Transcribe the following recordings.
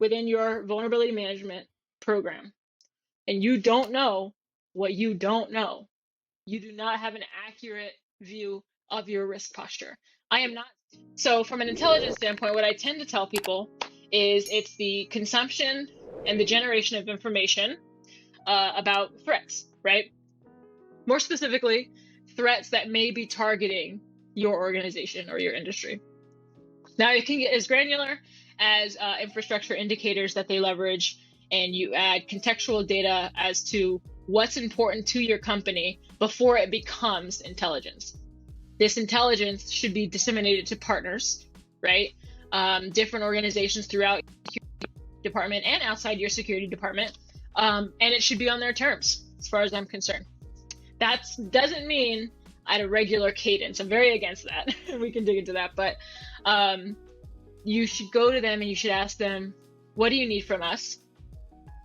within your vulnerability management program and you don't know what you don't know, you do not have an accurate view of your risk posture. I am not. So, from an intelligence standpoint, what I tend to tell people is it's the consumption and the generation of information about threats, right? More specifically, threats that may be targeting your organization or your industry. Now, it can get as granular as infrastructure indicators that they leverage, and you add contextual data as to what's important to your company before it becomes intelligence. This intelligence should be disseminated to partners, right? Different organizations throughout your security department and outside your security department, and it should be on their terms, as far as I'm concerned. That doesn't mean at a regular cadence. I'm very against that. We can dig into that, but you should go to them and you should ask them, what do you need from us?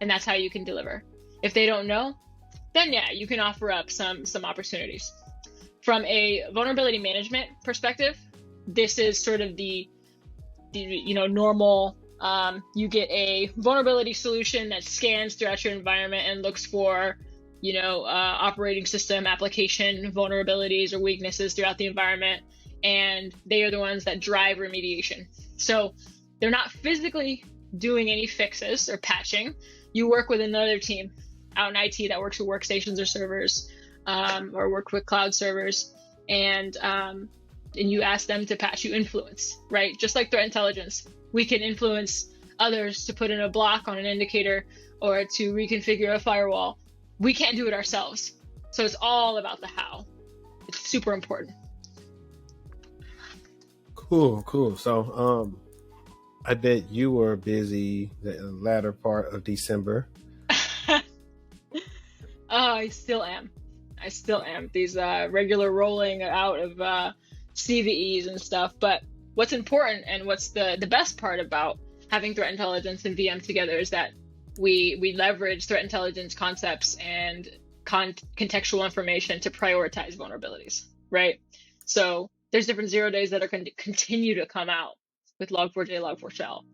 And that's how you can deliver. If they don't know, then yeah, you can offer up some opportunities. From a vulnerability management perspective, this is sort of the normal. You get a vulnerability solution that scans throughout your environment and looks for operating system application vulnerabilities or weaknesses throughout the environment, and they are the ones that drive remediation. So they're not physically doing any fixes or patching. You work with another team out in IT that works with workstations or servers, or work with cloud servers, and you ask them to patch. You influence, right? Just like threat intelligence, we can influence others to put in a block on an indicator or to reconfigure a firewall. We can't do it ourselves. So it's all about the how. It's super important. Cool. So I bet you were busy the latter part of December. I still am. These regular rolling out of CVEs and stuff. But what's important and what's the best part about having threat intelligence and VM together is that we leverage threat intelligence concepts and contextual information to prioritize vulnerabilities, right? So there's different 0 days that are going to continue to come out with Log4j, Log4Shell.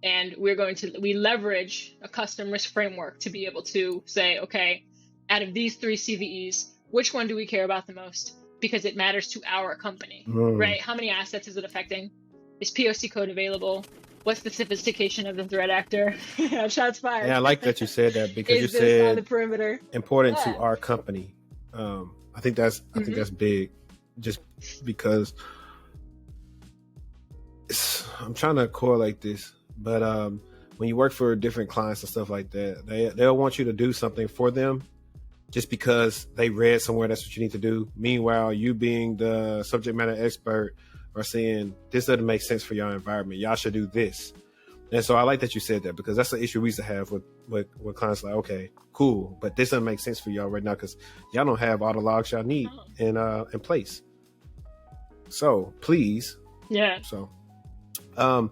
And we leverage a custom risk framework to be able to say, okay, out of these 3 CVEs, which one do we care about the most? Because it matters to our company, right? How many assets is it affecting? Is POC code available? What's the sophistication of the threat actor? Shots fired. Yeah, I like that you said that, because you said on the said perimeter important to our company. I think that's big, just because I'm trying to correlate this, but when you work for different clients and stuff like that, they'll want you to do something for them just because they read somewhere that's what you need to do. Meanwhile, you being the subject matter expert are saying, this doesn't make sense for your environment. Y'all should do this. And so I like that you said that, because that's the issue we used to have with clients like, okay, cool, but this doesn't make sense for y'all right now because y'all don't have all the logs y'all need in place. So please. Yeah. So, I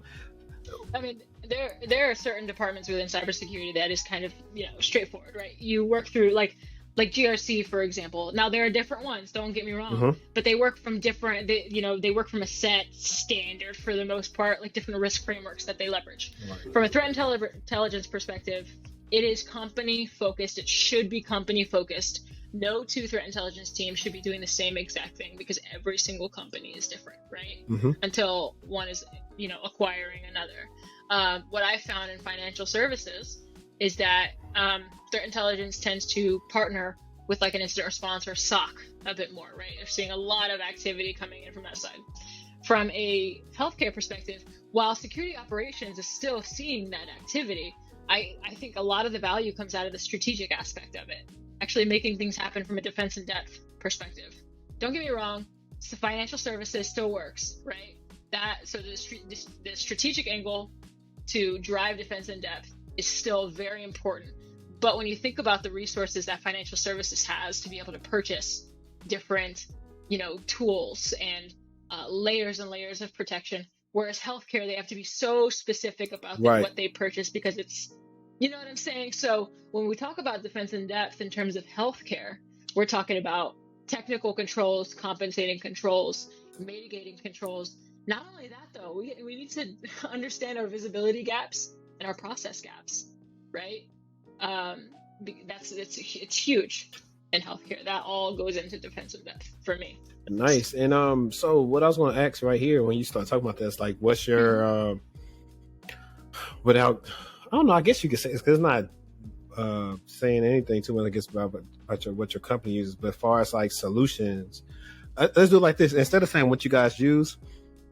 mean, there are certain departments within cybersecurity that is kind of, straightforward, right? You work through like GRC, for example. Now there are different ones, don't get me wrong, but they work from they work from a set standard for the most part, like different risk frameworks that they leverage. Right. From a threat intelligence perspective, it is company focused. It should be company focused. No 2 threat intelligence teams should be doing the same exact thing, because every single company is different, right? Until one is, acquiring another. What I found in financial services is that threat intelligence tends to partner with like an incident response or SOC a bit more, right? They're seeing a lot of activity coming in from that side. From a healthcare perspective, while security operations is still seeing that activity, I think a lot of the value comes out of the strategic aspect of it, actually making things happen from a defense in depth perspective. Don't get me wrong, the financial services still works, right? So the strategic angle to drive defense in depth is still very important. But when you think about the resources that financial services has to be able to purchase different, tools and layers and layers of protection, whereas healthcare, they have to be so specific about what they purchase, because it's, you know what I'm saying? So when we talk about defense in depth in terms of healthcare, we're talking about technical controls, compensating controls, mitigating controls. Not only that, though, we need to understand our visibility gaps and our process gaps, right? It's huge in healthcare. That all goes into defensive depth for me. Nice. And so what I was going to ask right here when you start talking about this, like, what's your without, I don't know, I guess you could say it's not saying anything too much, I guess, about what your company uses, but as far as like solutions, let's do it like this. Instead of saying what you guys use,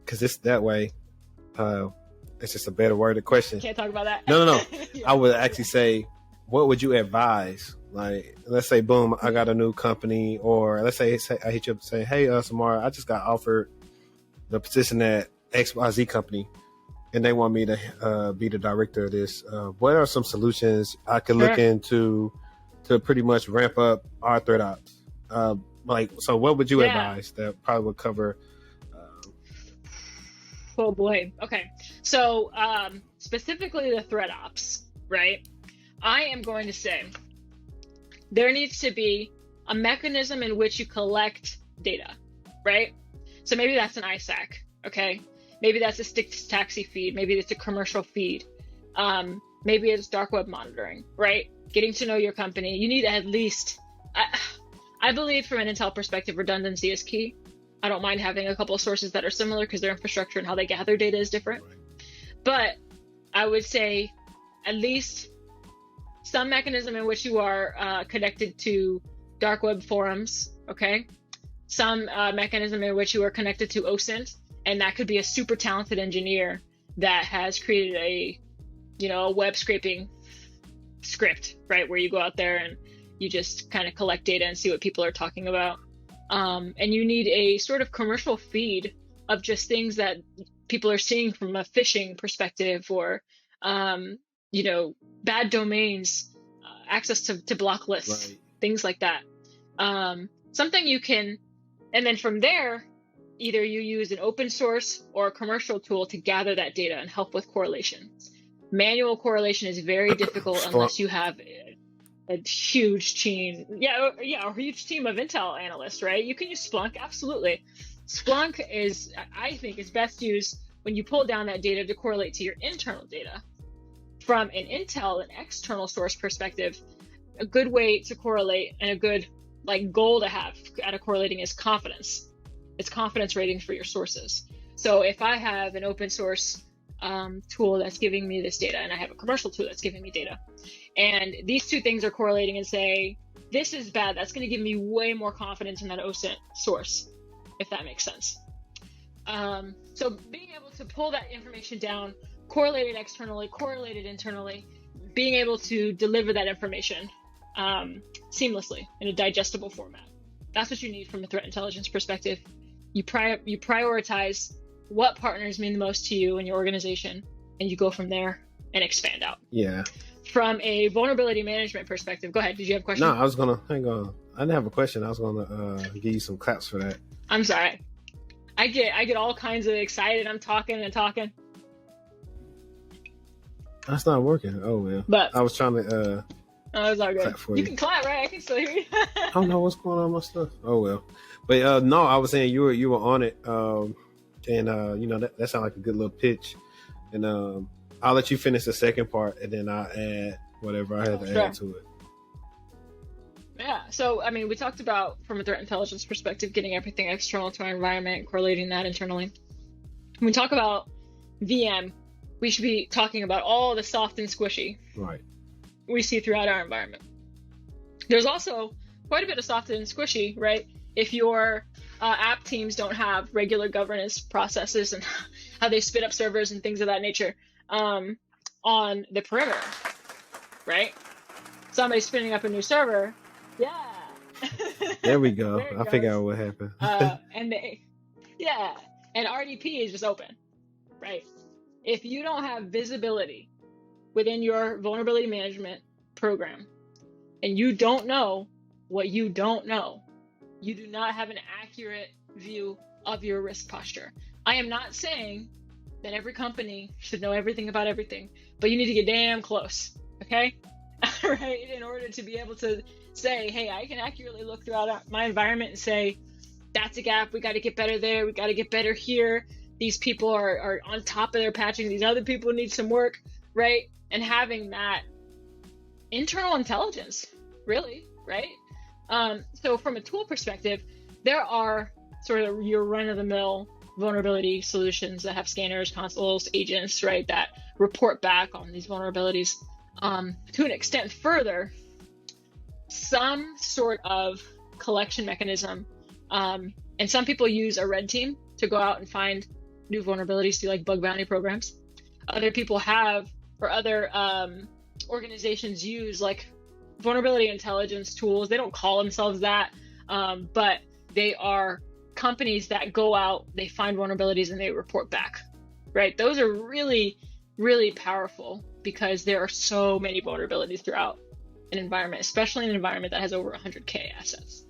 because it's that way, it's just a better worded question. Can't talk about that. No. Yeah. I would actually say, what would you advise? Like, let's say, boom, I got a new company, or let's say I hit you up and say, hey, Samara, I just got offered the position at XYZ company, and they want me to be the director of this. What are some solutions I could look into to pretty much ramp up our threat ops? So what would you advise that probably would cover? Oh boy. Okay. So specifically the threat ops, right? I am going to say there needs to be a mechanism in which you collect data, right? So maybe that's an ISAC, okay? Maybe that's a stick taxi feed. Maybe it's a commercial feed. Maybe it's dark web monitoring, right? Getting to know your company. You need at least, I believe from an Intel perspective, redundancy is key. I don't mind having a couple of sources that are similar because their infrastructure and how they gather data is different. But I would say at least some mechanism in which you are connected to dark web forums, okay? Some mechanism in which you are connected to OSINT, and that could be a super talented engineer that has created a web scraping script, right? Where you go out there and you just kind of collect data and see what people are talking about. And you need a sort of commercial feed of just things that people are seeing from a phishing perspective, or, bad domains, access to block lists, right. Things like that. Something you can, and then from there, either you use an open source or a commercial tool to gather that data and help with correlation. Manual correlation is very difficult unless you have a huge team. A huge team of Intel analysts, right? You can use Splunk, absolutely. Splunk I think, is best used when you pull down that data to correlate to your internal data. From an Intel and external source perspective, a good way to correlate and a good goal to have out of correlating is confidence. It's confidence ratings for your sources. So if I have an open source tool that's giving me this data, and I have a commercial tool that's giving me data, and these two things are correlating and say, this is bad, that's going to give me way more confidence in that OSINT source, if that makes sense. So being able to pull that information down, correlate it externally, correlate it internally, being able to deliver that information seamlessly in a digestible format. That's what you need from a threat intelligence perspective. You prioritize what partners mean the most to you and your organization, and you go from there and expand out. Yeah. From a vulnerability management perspective, go ahead. Did you have a question? No, I was gonna hang on. I didn't have a question. I was gonna give you some claps for that. I'm sorry. I get all kinds of excited. I'm talking and talking. That's not working. Oh well. But I was trying to. Oh, it's all good. You can clap, right? I can still hear you. I don't know what's going on with my stuff. Oh well. But no, I was saying you were on it, and that sounded like a good little pitch. And I'll let you finish the second part, and then I'll add whatever I had to add to it. Yeah. So I mean, we talked about from a threat intelligence perspective, getting everything external to our environment, correlating that internally. When we talk about VM, we should be talking about all the soft and squishy. Right. We see throughout our environment. There's also quite a bit of soft and squishy, right? If your app teams don't have regular governance processes and how they spit up servers and things of that nature on the perimeter, right? Somebody's spinning up a new server. Yeah. There we go. I figured out what happened. And RDP is just open, right? If you don't have visibility within your vulnerability management program, and you don't know what you don't know, you do not have an accurate view of your risk posture. I am not saying that every company should know everything about everything, but you need to get damn close, okay? Right? In order to be able to say, hey, I can accurately look throughout my environment and say, that's a gap, we got to get better there, we got to get better here. These people are on top of their patching, these other people need some work. right? And having that internal intelligence, really, right? So from a tool perspective, there are sort of your run-of-the-mill vulnerability solutions that have scanners, consoles, agents, right, that report back on these vulnerabilities. To an extent further, some sort of collection mechanism, and some people use a red team to go out and find new vulnerabilities through like bug bounty programs. Other people have, or other organizations use like vulnerability intelligence tools. They don't call themselves that, but they are companies that go out, they find vulnerabilities, and they report back, right? Those are really, really powerful because there are so many vulnerabilities throughout an environment, especially an environment that has over 100K assets.